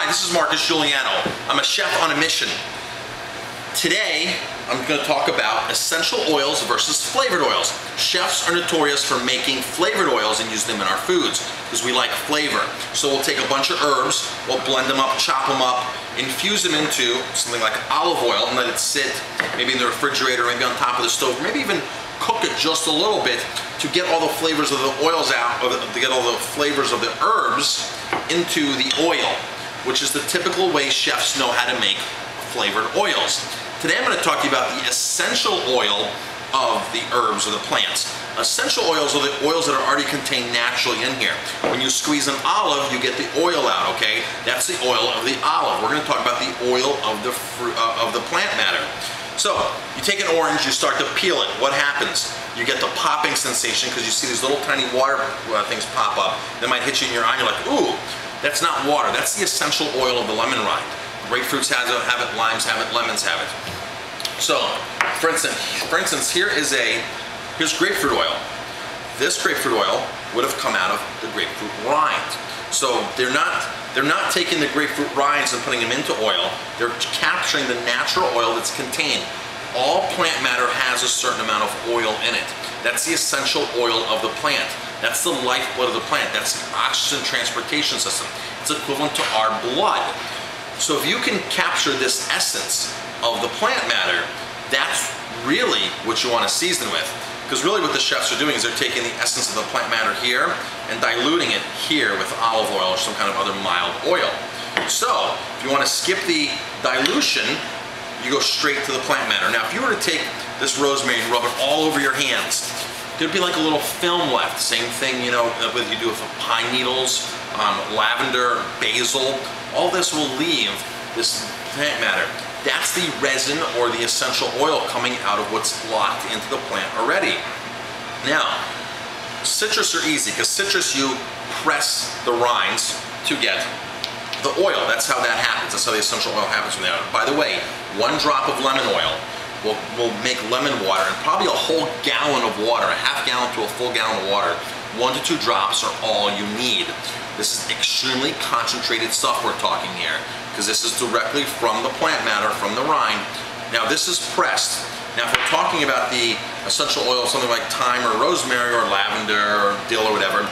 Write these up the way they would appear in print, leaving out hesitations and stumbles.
this is Marcus Guiliano. I'm a chef on a mission. Today, I'm going to talk about essential oils versus flavored oils. Chefs are notorious for making flavored oils and using them in our foods because we like flavor. So we'll take a bunch of herbs, we'll blend them up, chop them up, infuse them into something like olive oil and let it sit maybe in the refrigerator, maybe on top of the stove, maybe even cook it just a little bit to get all the flavors of the oils out, to get all the flavors of the herbs into the oil, which is the typical way chefs know how to make flavored oils. Today I'm going to talk to you about the essential oil of the herbs or the plants. Essential oils are the oils that are already contained naturally in here. When you squeeze an olive, you get the oil out, okay? That's the oil of the olive. We're going to talk about the oil of the plant matter. So, you take an orange, you start to peel it. What happens? You get the popping sensation because you see these little tiny water things pop up. They might hit you in your eye and you're like, ooh, that's not water. That's the essential oil of the lemon rind. Grapefruits have it, limes have it, lemons have it. So, for instance, here's grapefruit oil. This grapefruit oil would have come out of the grapefruit rind. So they're not taking the grapefruit rinds and putting them into oil. They're capturing the natural oil that's contained. All plant matter has a certain amount of oil in it. That's the essential oil of the plant. That's the lifeblood of the plant. That's the oxygen transportation system. It's equivalent to our blood. So if you can capture this essence of the plant matter, that's really what you want to season with. Because really what the chefs are doing is they're taking the essence of the plant matter here and diluting it here with olive oil or some kind of other mild oil. So if you want to skip the dilution, you go straight to the plant matter. Now if you were to take this rosemary and rub it all over your hands, there'd be like a little film left. Same thing, you know, whether you do it with pine needles, lavender, basil, all this will leave this plant matter. That's the resin or the essential oil coming out of what's locked into the plant already. Now, citrus are easy because citrus you press the rinds to get the oil. That's how that happens. That's how the essential oil happens from there. By the way, 1 drop of lemon oil will make lemon water, and probably a whole gallon of water, a half gallon to a full gallon of water. 1 to 2 drops are all you need. This is extremely concentrated stuff we're talking here, because this is directly from the plant matter, from the rind. Now this is pressed. Now if we're talking about the essential oil, something like thyme or rosemary or lavender or dill or whatever,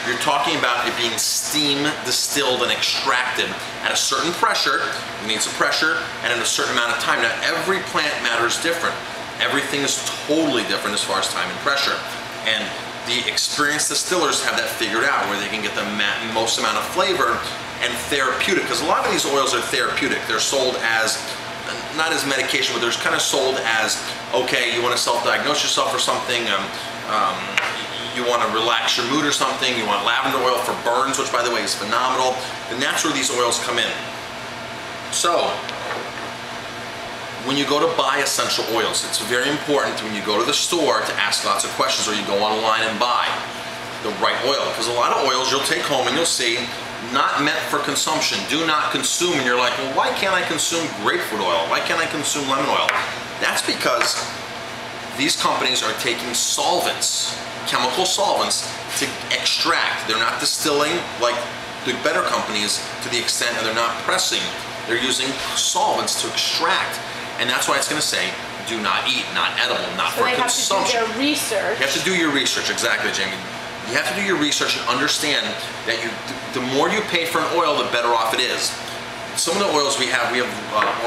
you're talking about it being steam distilled and extracted at a certain pressure. It needs a pressure and in a certain amount of time. Now every plant matter is different. Everything is totally different as far as time and pressure. And the experienced distillers have that figured out where they can get the most amount of flavor and therapeutic, because a lot of these oils are therapeutic. They're sold as, not as medication, but they're kind of sold as, okay, you want to self-diagnose yourself or something, you want to relax your mood or something, you want lavender oil for burns, which by the way is phenomenal, then that's where these oils come in. So, when you go to buy essential oils, it's very important when you go to the store to ask lots of questions, or you go online and buy the right oil, because a lot of oils you'll take home and you'll see not meant for consumption, do not consume, and you're like, well, why can't I consume grapefruit oil? Why can't I consume lemon oil? That's because these companies are taking solvents, chemical solvents, to extract. They're not distilling like the better companies to the extent, and they're not pressing. They're using solvents to extract. And that's why it's going to say, do not eat, not edible, not for consumption. So they have to do their research. You have to do your research, exactly, Jamie. You have to do your research and understand that the more you pay for an oil, the better off it is. Some of the oils we have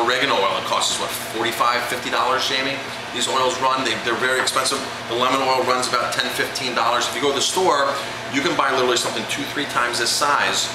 oregano oil. It costs us, what, $45, $50, Jamie? These oils run, they're very expensive. The lemon oil runs about $10, $15. If you go to the store, you can buy literally something 2-3 times this size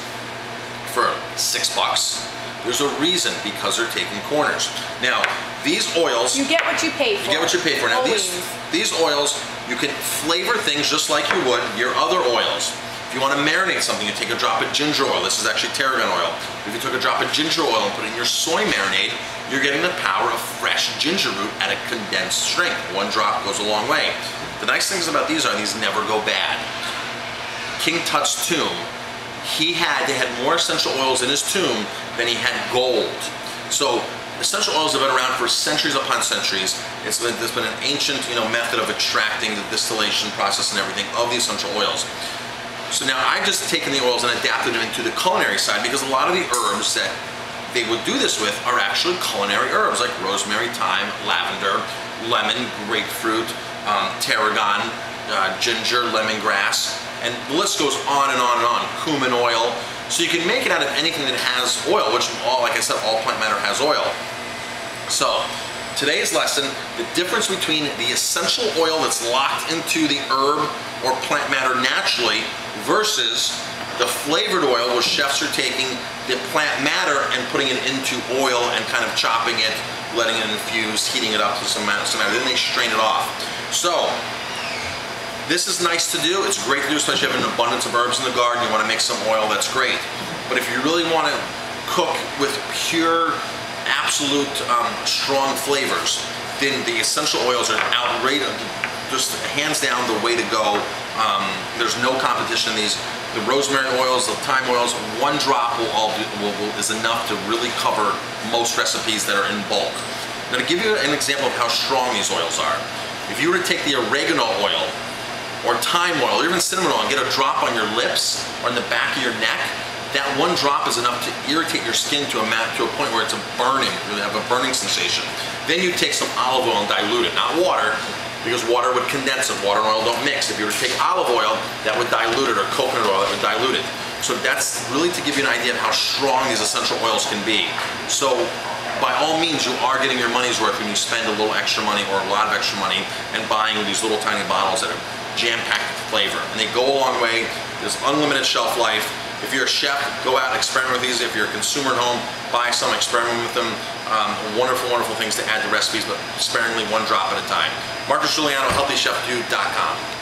for $6. There's a reason, because they're taking corners. Now, these oils... You get what you pay for. You get what you pay for. Now, these oils, you can flavor things just like you would your other oils. If you want to marinate something, you take a drop of ginger oil. This is actually tarragon oil. If you took a drop of ginger oil and put it in your soy marinade, you're getting the power of fresh ginger root at a condensed strength. 1 drop goes a long way. The nice things about these are these never go bad. King Tut's tomb, they had more essential oils in his tomb than he had gold. So essential oils have been around for centuries upon centuries. There's been an ancient, method of extracting the distillation process and everything of the essential oils. So now I've just taken the oils and adapted them into the culinary side, because a lot of the herbs that they would do this with are actually culinary herbs, like rosemary, thyme, lavender, lemon, grapefruit, tarragon, ginger, lemongrass, and the list goes on and on and on. Cumin oil. So you can make it out of anything that has oil, which like I said, all plant matter has oil. So today's lesson, the difference between the essential oil that's locked into the herb or plant matter naturally versus the flavored oil, where chefs are taking the plant matter and putting it into oil and kind of chopping it, letting it infuse, heating it up to some matter, then they strain it off. So this is nice to do. It's great to do, especially if you have an abundance of herbs in the garden. You want to make some oil, that's great. But if you really want to cook with pure, absolute, strong flavors, then the essential oils are outrageous, just hands down the way to go. There's no competition in these. The rosemary oils, the thyme oils, one drop is enough to really cover most recipes that are in bulk. Now, to give you an example of how strong these oils are, if you were to take the oregano oil or thyme oil or even cinnamon oil and get a drop on your lips or in the back of your neck, that one drop is enough to irritate your skin to a point where it's a burning, you really have a burning sensation. Then you take some olive oil and dilute it, not water, because water would condense it. Water and oil don't mix. If you were to take olive oil, that would dilute it, or coconut oil, that would dilute it. So that's really to give you an idea of how strong these essential oils can be. So by all means, you are getting your money's worth when you spend a little extra money or a lot of extra money and buying these little tiny bottles that are jam-packed with flavor. And they go a long way. There's unlimited shelf life. If you're a chef, go out and experiment with these. If you're a consumer at home, buy some, experiment with them. Wonderful, wonderful things to add to recipes, but sparingly, one drop at a time. Marcus Guiliano, HealthyChefDude.com.